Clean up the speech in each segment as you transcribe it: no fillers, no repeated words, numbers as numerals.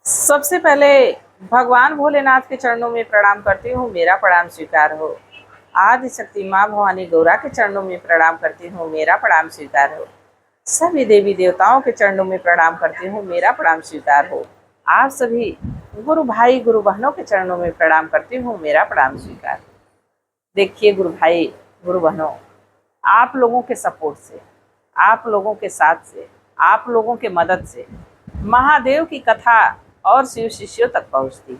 सबसे पहले भगवान भोलेनाथ के चरणों में प्रणाम करती हूँ, मेरा प्रणाम स्वीकार हो। आदि शक्ति माँ भवानी गौरा के चरणों में प्रणाम करती हूँ, मेरा प्रणाम स्वीकार हो। सभी देवी देवताओं के चरणों में प्रणाम करती हूँ, मेरा प्रणाम स्वीकार हो। आप सभी गुरु भाई गुरु बहनों के चरणों में प्रणाम करती हूँ, मेरा प्रणाम स्वीकार हो। देखिए गुरु भाई गुरु बहनों, आप लोगों के सपोर्ट से, आप लोगों के साथ से, आप लोगों के मदद से महादेव की कथा और शिव शिष्यों तक पहुंचती है।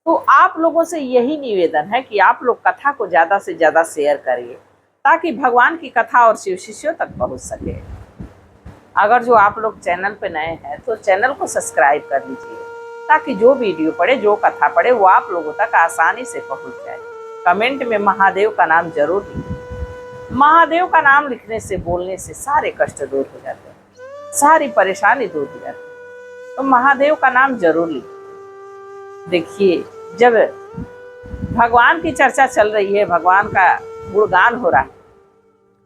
तो आप लोगों से यही निवेदन है कि आप लोग कथा को ज़्यादा से ज़्यादा शेयर करिए ताकि भगवान की कथा और शिव शिष्यों तक पहुंच सके। अगर जो आप लोग चैनल पे नए हैं तो चैनल को सब्सक्राइब कर लीजिए ताकि जो वीडियो पड़े, जो कथा पड़े, वो आप लोगों तक आसानी से पहुंच जाए। कमेंट में महादेव का नाम जरूर लिखिए। महादेव का नाम लिखने से, बोलने से सारे कष्ट दूर हो जाते हैं, सारी परेशानी दूर हो जाती है। तो महादेव का नाम जरूर लीजिए। देखिए, जब भगवान की चर्चा चल रही है, भगवान का गुणगान हो रहा है,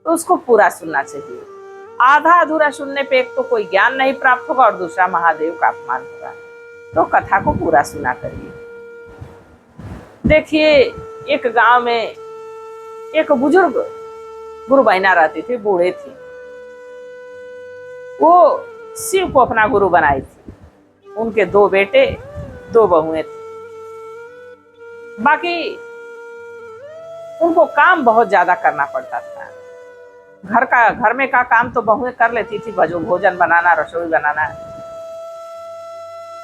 तो उसको पूरा सुनना चाहिए। आधा अधूरा सुनने पे एक तो कोई ज्ञान नहीं प्राप्त होगा और दूसरा महादेव का अपमान होगा। तो कथा को पूरा सुना करिए। देखिए, एक गांव में एक बुजुर्ग गुरु बहना रहती थी, बूढ़े थी। वो शिव को अपना गुरु बनाई थी। उनके 2 बेटे 2 बहुएं थी। बाकी उनको काम बहुत ज्यादा करना पड़ता था। घर में का काम तो बहुएं कर लेती थी, भोजन बनाना, रसोई बनाना।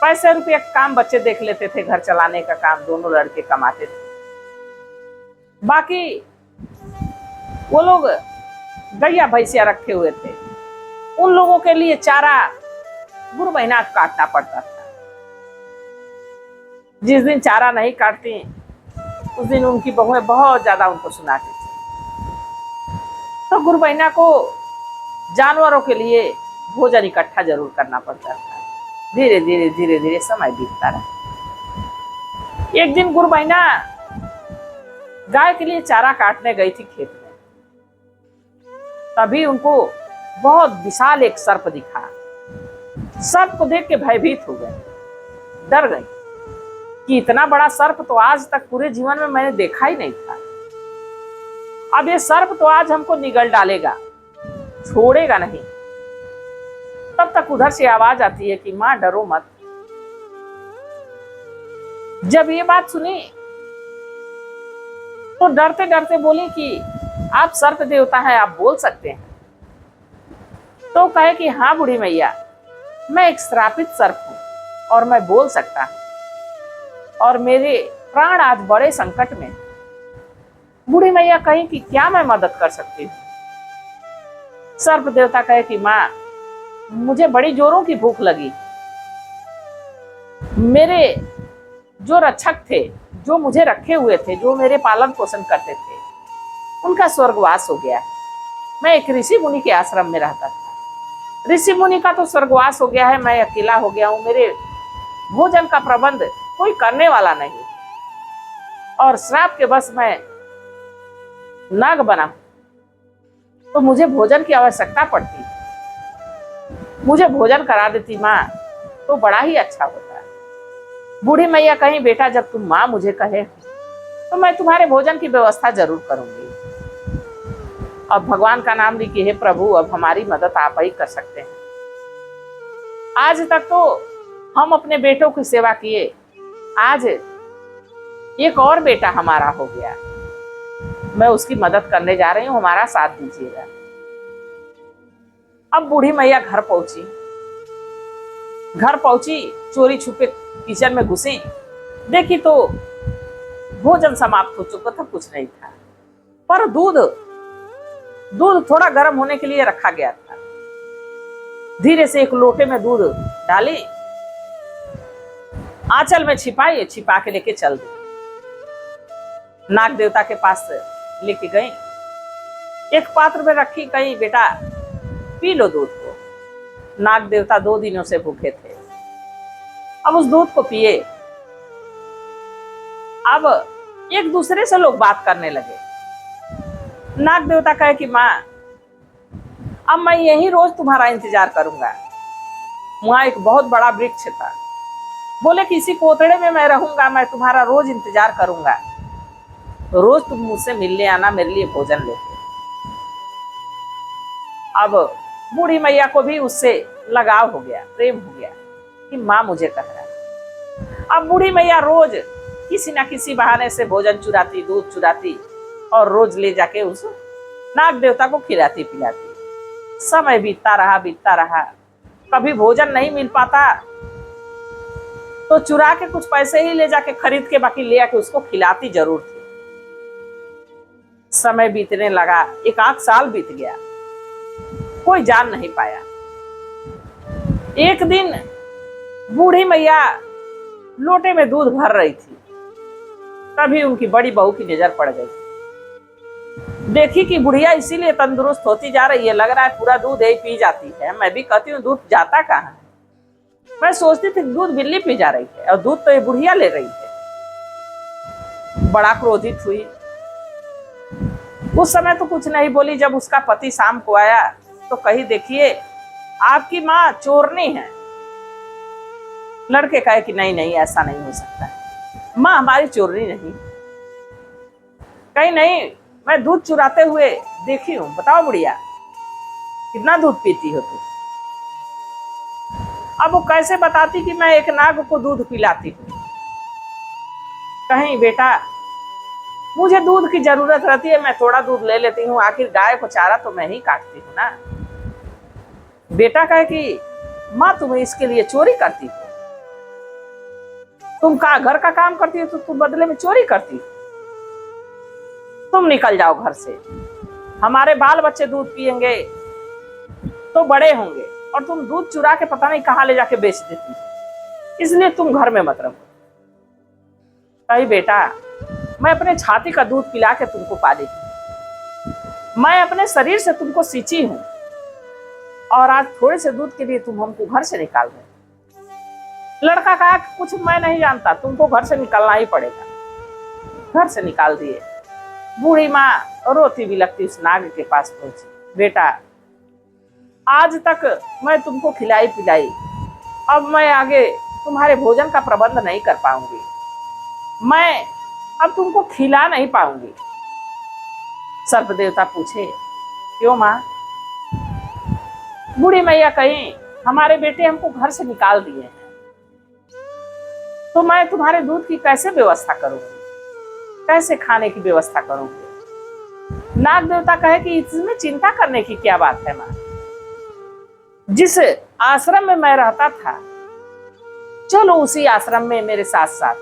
पैसे रुपये काम बच्चे देख लेते थे, घर चलाने का काम दोनों लड़के कमाते थे। बाकी वो लोग गैया भैंसिया रखे हुए थे, उन लोगों के लिए चारा गुरु बहना काटना पड़ता था। जिस दिन चारा नहीं काटती उस दिन उनकी बहुएं बहुत ज्यादा उनको सुनाती थी। तो गुरु बहना को जानवरों के लिए भोजन इकट्ठा जरूर करना पड़ता था। धीरे धीरे समय बीतता रहा। एक दिन गुरु बहना गाय के लिए चारा काटने गई थी खेत में। तभी उनको बहुत विशाल एक सर्प दिखा। सर्प को देख के भयभीत हो गए, डर गई कि इतना बड़ा सर्प तो आज तक पूरे जीवन में मैंने देखा ही नहीं था। अब ये सर्प तो आज हमको निगल डालेगा, छोड़ेगा नहीं। तब तक उधर से आवाज आती है कि मां डरो मत। जब ये बात सुनी तो डरते डरते बोली कि आप सर्प देवता हैं, आप बोल सकते हैं। तो कहे कि हाँ बूढ़ी मैया, मैं एक श्रापित सर्प हूं और मैं बोल सकता हूं और मेरे प्राण आज बड़े संकट में। बूढ़ी मैया कही कि क्या मैं मदद कर सकती हूँ। सर्प देवता कहे कि माँ, मुझे बड़ी जोरों की भूख लगी। मेरे जो रक्षक थे, जो मुझे रखे हुए थे, जो मेरे पालन पोषण करते थे, उनका स्वर्गवास हो गया। मैं एक ऋषि मुनि के आश्रम में रहता था। ऋषि मुनि का तो स्वर्गवास हो गया है, मैं अकेला हो गया हूँ। मेरे भोजन का प्रबंध कोई करने वाला नहीं और श्राप के बस मैं नाग बना, तो मुझे भोजन की आवश्यकता पड़ती। मुझे भोजन करा देती माँ तो बड़ा ही अच्छा होता है। बूढ़ी मैया कहीं बेटा, जब तुम माँ मुझे कहे तो मैं तुम्हारे भोजन की व्यवस्था जरूर करूंगी। अब भगवान का नाम ली कि हे प्रभु, अब हमारी मदद आप ही कर सकते हैं। आज तक तो हम अपने बेटों की सेवा किए, आज एक और बेटा हमारा हो गया, मैं उसकी मदद करने जा रही हूं, हमारा साथ दीजिएगा। अब बूढ़ी मैया घर पहुंची, चोरी छुपे किचन में घुसी, देखी तो भोजन समाप्त हो चुका था, कुछ नहीं था। पर दूध थोड़ा गर्म होने के लिए रखा गया था। धीरे से एक लोटे में दूध डाली, आंचल में छिपाई, छिपा के लेके चल दी। नाग देवता के पास लेके गई, एक पात्र में रखी, कही बेटा पी लो दूध को। नाग देवता 2 दिनों से भूखे थे, अब उस दूध को पिए। अब एक दूसरे से लोग बात करने लगे। नाग देवता कहे कि माँ, अब मैं यही रोज तुम्हारा इंतजार करूंगा। वहां एक बहुत बड़ा वृक्ष था, बोले कि इसी पोतड़े में मैं रहूंगा, मैं तुम्हारा रोज इंतजार करूंगा, रोज तुम मुझसे मिलने आना मेरे लिए भोजन लेके। अब बूढ़ी मैया को भी उससे लगाव हो गया, प्रेम हो गया कि माँ मुझे कह रहा है। अब बूढ़ी मैया रोज किसी ना किसी बहाने से भोजन चुराती, दूध चुराती और रोज ले जाके उस नाग देवता को खिलाती पिलाती। समय बीतता रहा, कभी भोजन नहीं मिल पाता तो चुरा के कुछ पैसे ही ले जाके खरीद के बाकी ले आके उसको खिलाती जरूर थी। समय बीतने लगा, 1 आध साल बीत गया, कोई जान नहीं पाया। एक दिन बूढ़ी मैया लोटे में दूध भर रही थी, तभी उनकी बड़ी बहू की नजर पड़ गई। देखी कि बुढ़िया इसीलिए तंदुरुस्त होती जा रही है, लग रहा है पूरा दूध यही पी जाती है। मैं भी कहती हूँ दूध जाता कहाँ है, मैं सोचती थी दूध बिल्ली पी जा रही है और दूध तो ये बुढ़िया ले रही है। बड़ा क्रोधित हुई। उस समय तो कुछ नहीं बोली। जब उसका पति शाम को आया तो कही देखिए आपकी माँ चोरनी है। लड़के कहे कि नहीं नहीं ऐसा नहीं हो सकता है, माँ हमारी चोरनी नहीं। कहीं नहीं, मैं दूध चुराते हुए देखी हूँ। बताओ बुढ़िया कितना दूध पीती हो तुम। अब वो कैसे बताती कि मैं एक नाग को दूध पिलाती हूँ। कहीं बेटा मुझे दूध की जरूरत रहती है, मैं थोड़ा दूध ले लेती हूँ, आखिर गाय को चारा तो मैं ही काटती हूँ ना। बेटा कहे कि माँ तुम्हें इसके लिए चोरी करती हो, तुम का घर का काम करती हो तो तुम बदले में चोरी करती हो। तुम निकल जाओ घर से, हमारे बाल बच्चे दूध पिएंगे तो बड़े होंगे और तुम दूध चुरा के पता नहीं कहाँ ले जाके बेच देती, इसलिए तुम घर में मत रहो। कही बेटा मैं अपने छाती का दूध पिला के तुमको पाली, मैं अपने शरीर से तुमको सींची हूं और आज थोड़े से दूध के लिए तुम हमको घर से निकाल रहे। लड़का कहा कुछ मैं नहीं जानता, तुमको घर से निकलना ही पड़ेगा। घर से निकाल दिए। बूढ़ी माँ रोती बिलखती उस नाग के पास पहुंची। बेटा आज तक मैं तुमको खिलाई पिलाई, अब मैं आगे तुम्हारे भोजन का प्रबंध नहीं कर पाऊंगी, मैं अब तुमको खिला नहीं पाऊंगी। सर्प देवता पूछे क्यों माँ। बूढ़ी मैया कहीं हमारे बेटे हमको घर से निकाल दिए हैं, तो मैं तुम्हारे दूध की कैसे व्यवस्था करूंगी, कैसे खाने की व्यवस्था करूंगी। नाग देवता कहे कि इसमें चिंता करने की क्या बात है माँ, जिस आश्रम में मैं रहता था चलो उसी आश्रम में मेरे साथ साथ,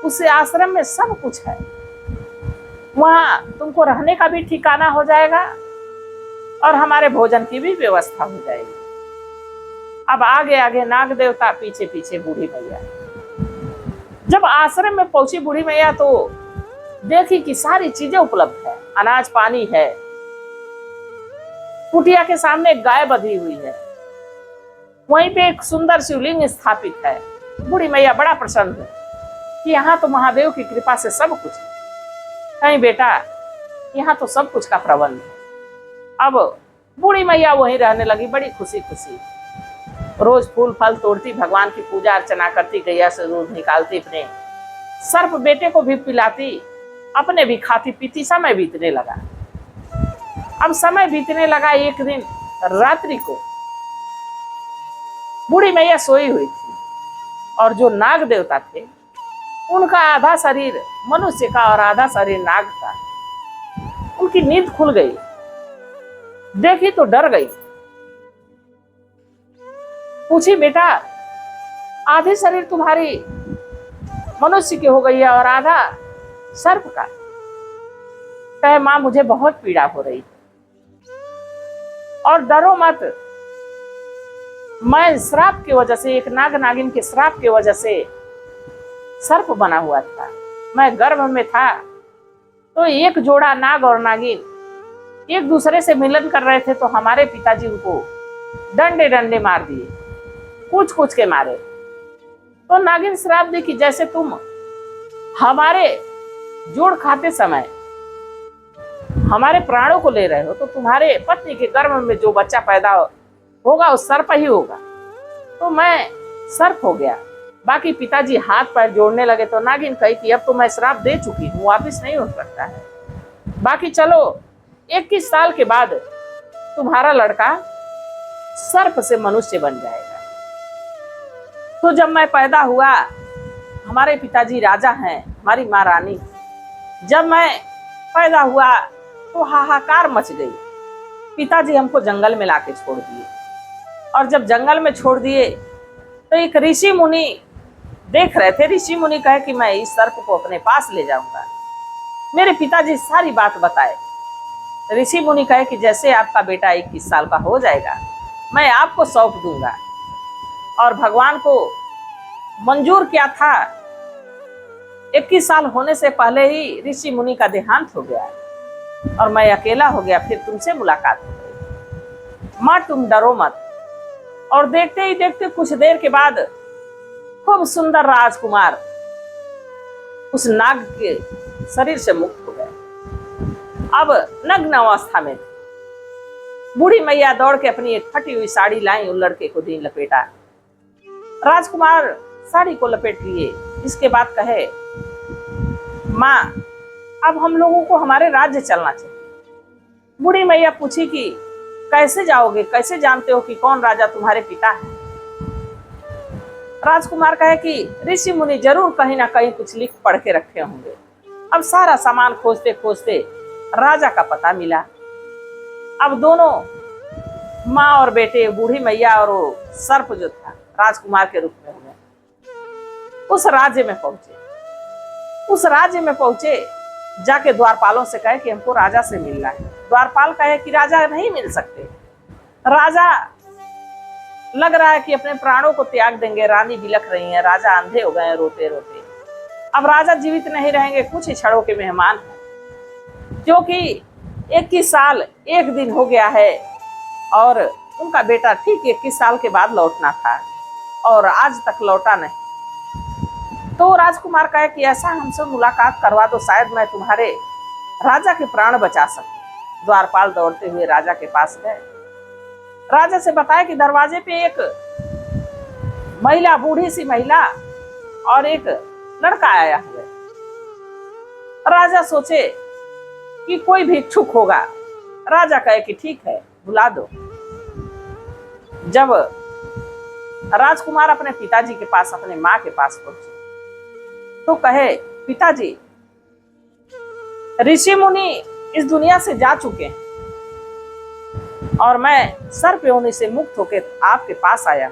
उस आश्रम में सब कुछ है, वहां तुमको रहने का भी ठिकाना हो जाएगा और हमारे भोजन की भी व्यवस्था हो जाएगी। अब आगे आगे नाग देवता, पीछे पीछे बूढ़ी मैया। जब आश्रम में पहुंची बूढ़ी मैया तो देखी कि सारी चीजें उपलब्ध है, अनाज पानी है, कुटिया के सामने एक गाय बंधी हुई है, वहीं पे एक सुंदर शिवलिंग स्थापित है। बूढ़ी मैया बड़ा प्रसन्न है कि यहाँ तो महादेव की कृपा से सब कुछ है। कहीं बेटा यहाँ तो सब कुछ का प्रबंध है। अब बूढ़ी मैया वहीं रहने लगी बड़ी खुशी खुशी। रोज फूल फल तोड़ती, भगवान की पूजा अर्चना करती, गैया से दूध निकालती, अपने सर्प बेटे को भी पिलाती, अपने भी खाती पीती। समय बीतने लगा। अब समय बीतने लगा। एक दिन रात्रि को बूढ़ी मैया सोई हुई थी और जो नाग देवता थे उनका आधा शरीर मनुष्य का और आधा शरीर नाग का, उनकी नींद खुल गई। देखी तो डर गई। पूछी बेटा आधी शरीर तुम्हारी मनुष्य की हो गई है और आधा सर्प का। कहे मां मुझे बहुत पीड़ा हो रही और डरो मत, मैं श्राप की वजह से, एक नाग नागिन के श्राप की वजह से सर्प बना हुआ था। मैं गर्भ में था तो एक जोड़ा नाग और नागिन एक दूसरे से मिलन कर रहे थे, तो हमारे पिताजी उनको डंडे डंडे मार दिए, कुछ कुछ के मारे। तो नागिन श्राप दी कि जैसे तुम हमारे जोड़ खाते समय हमारे प्राणों को ले रहे हो, तो तुम्हारे पत्नी के गर्भ में जो बच्चा पैदा होगा वो सर्प ही होगा। तो मैं सर्प हो गया बाकी पिताजी हाथ पैर जोड़ने लगे तो नागिन कही कि अब तो मैं श्राप दे चुकी हूँ, वापिस नहीं हो सकता है। बाकी चलो 21 साल के बाद तुम्हारा लड़का सर्प से मनुष्य बन जाएगा। तो जब मैं पैदा हुआ, हमारे पिताजी राजा हैं, हमारी माँ रानी। जब मैं पैदा हुआ तो हाहाकार मच गई। पिताजी हमको जंगल में लाके छोड़ दिए, और जब जंगल में छोड़ दिए तो एक ऋषि मुनि देख रहे थे। ऋषि मुनि कहे कि मैं इस सर्प को अपने पास ले जाऊंगा। मेरे पिताजी सारी बात बताए। ऋषि मुनि कहे कि जैसे आपका बेटा 21 साल का हो जाएगा, मैं आपको सौंप दूंगा। और भगवान को मंजूर किया था। 21 साल होने से पहले ही ऋषि मुनि का देहांत हो गया और मैं अकेला हो गया। फिर तुमसे मुलाकात हो गई। माँ तुम डरो मत। और देखते ही देखते कुछ देर के बाद खूब सुंदर राजकुमार उस नाग के शरीर से मुक्त हो गए। अब नग्न अवस्था में बूढ़ी मैया दौड़ के अपनी एक फटी हुई साड़ी लाई, उन लड़के को दी लपेटा। राजकुमार साड़ी को लपेट लिए। इसके बाद कहे, माँ अब हम लोगों को हमारे राज्य चलना चाहिए। बूढ़ी मैया पूछी कि कैसे जाओगे, कैसे जानते हो कि कौन राजा तुम्हारे पिता है? राजकुमार कहे कि ऋषि मुनि जरूर कहीं ना कहीं कुछ लिख पढ़ के रखे होंगे। अब सारा सामान खोजते खोजते राजा का पता मिला। अब दोनों माँ और बेटे, बूढ़ी मैया और वो सर्प जो था राजकुमार के रूप में हुए, उस राज्य में पहुंचे। उस राज्य में पहुंचे, जाके द्वारपालों से कहे कि हमको राजा से मिलना है। द्वारपाल कहे कि राजा नहीं मिल सकते। राजा लग रहा है कि अपने प्राणों को त्याग देंगे। रानी बिलख रही है, राजा अंधे हो गए रोते रोते। अब राजा जीवित नहीं रहेंगे, कुछ ही क्षणों के मेहमान हैं, क्योंकि 21 साल 1 दिन हो गया है और उनका बेटा ठीक 21 साल के बाद लौटना था और आज तक लौटा नहीं। तो राजकुमार कहे कि ऐसा हमसे मुलाकात करवा दो, शायद मैं तुम्हारे राजा के प्राण बचा सकूं। द्वारपाल दौड़ते हुए राजा के पास गए। राजा से बताया कि दरवाजे पे एक महिला, बूढ़ी सी महिला और एक लड़का आया हुआ है। राजा सोचे कि कोई भिक्षुक होगा। राजा कहे कि ठीक है, बुला दो। जब राजकुमार अपने पिताजी के पास, अपने माँ के पास पहुंचे तो कहे, पिताजी ऋषि मुनि इस दुनिया से जा चुके हैं और मैं सर्प योनि से मुक्त होकर आपके पास आया।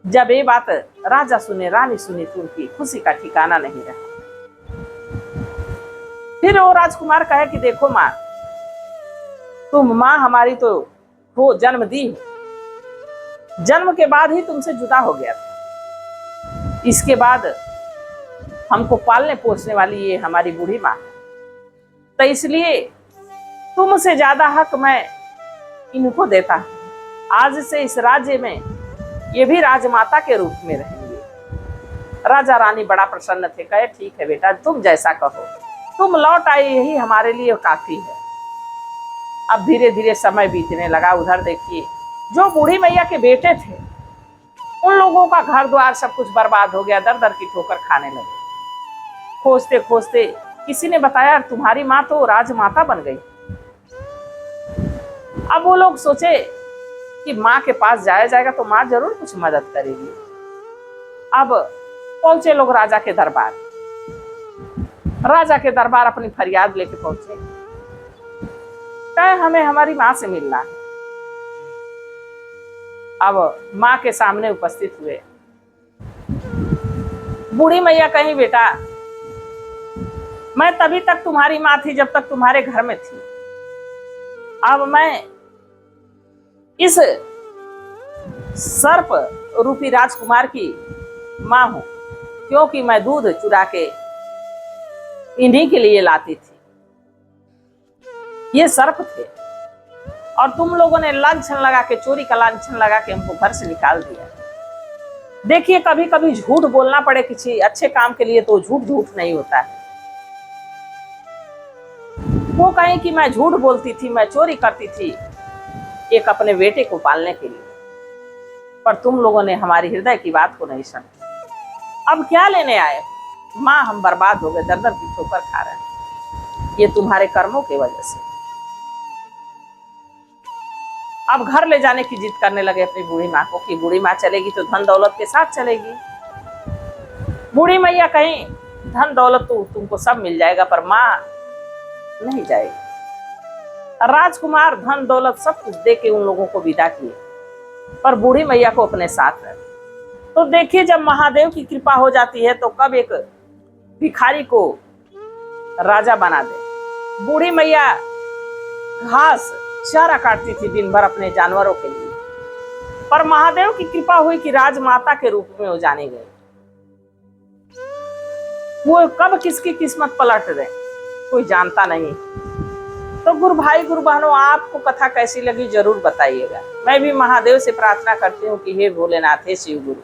जब ये बात राजा सुने, रानी सुनी तो उनकी खुशी का ठिकाना नहीं रहा। फिर वो राजकुमार कहे कि देखो माँ, तुम माँ हमारी तो हो, जन्म दी हो, जन्म के बाद ही तुमसे जुदा हो गया था। इसके बाद हमको पालने पोसने वाली ये हमारी बूढ़ी माँ, तो इसलिए तुमसे ज्यादा हक मैं इनको देता हूं। आज से इस राज्य में ये भी राजमाता के रूप में रहेंगे। राजा रानी बड़ा प्रसन्न थे। कहे ठीक है बेटा, तुम जैसा कहो, तुम लौट आए यही हमारे लिए काफी है। अब धीरे धीरे समय बीतने लगा। उधर देखिए, जो बूढ़ी मैया के बेटे थे उन लोगों का घर द्वार सब कुछ बर्बाद हो गया, दर दर की ठोकर खाने लगे। खोजते खोजते किसी ने बताया, तुम्हारी माँ तो राजमाता बन गई। अब वो लोग सोचे कि माँ के पास जाया जाएगा तो माँ जरूर कुछ मदद करेगी। अब पहुंचे लोग राजा के दरबार। राजा के दरबार अपनी फरियाद लेके पहुंचे। कहे हमें हमारी माँ से मिलना है। अब माँ के सामने उपस्थित हुए। बूढ़ी मैया कहीं, बेटा मैं तभी तक तुम्हारी माँ थी जब तक तुम्हारे घर में थी। अब मैं इस सर्प रूपी राजकुमार की माँ हूं, क्योंकि मैं दूध चुरा के इन्हीं के लिए लाती थी। ये सर्प थे और तुम लोगों ने लांछन लगा के, चोरी का लांछन लगा के हमको घर से निकाल दिया। देखिए, कभी कभी झूठ बोलना पड़े किसी अच्छे काम के लिए तो झूठ झूठ नहीं होता है। वो कहें कि मैं झूठ बोलती थी, मैं चोरी करती थी एक अपने बेटे को पालने के लिए, पर तुम लोगों ने हमारी हृदय की बात को नहीं समझा। अब क्या लेने आए? माँ हम बर्बाद हो गए, दर दर की ठोकर खा रहे हैं, ये तुम्हारे कर्मों की वजह से। अब घर ले जाने की जिद करने लगे अपनी बूढ़ी माँ को कि बूढ़ी माँ चलेगी तो धन दौलत के साथ चलेगी। बूढ़ी मैया कहीं धन दौलत तो तुमको सब मिल जाएगा पर माँ नहीं जाएगी। राजकुमार धन दौलत सब कुछ दे के उन लोगों को विदा किए, पर बूढ़ी मैया को अपने साथ रहे। तो देखिए जब महादेव की कृपा हो जाती है तो कब एक भिखारी को राजा बना दे। बूढ़ी मैया घास चारा काटती थी दिन भर अपने जानवरों के लिए, पर महादेव की कृपा हुई कि राजमाता के रूप में वो जाने गए। वो कब किसकी किस्मत पलट दे कोई जानता नहीं। तो गुरु भाई गुरु बहनों, आपको कथा कैसी लगी जरूर बताइएगा। मैं भी महादेव से प्रार्थना करती हूँ कि हे भोलेनाथ, हे शिव गुरु,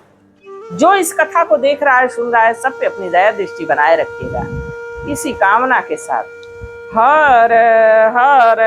जो इस कथा को देख रहा है सुन रहा है सब पे अपनी दया दृष्टि बनाए रखिएगा। इसी कामना के साथ हर हर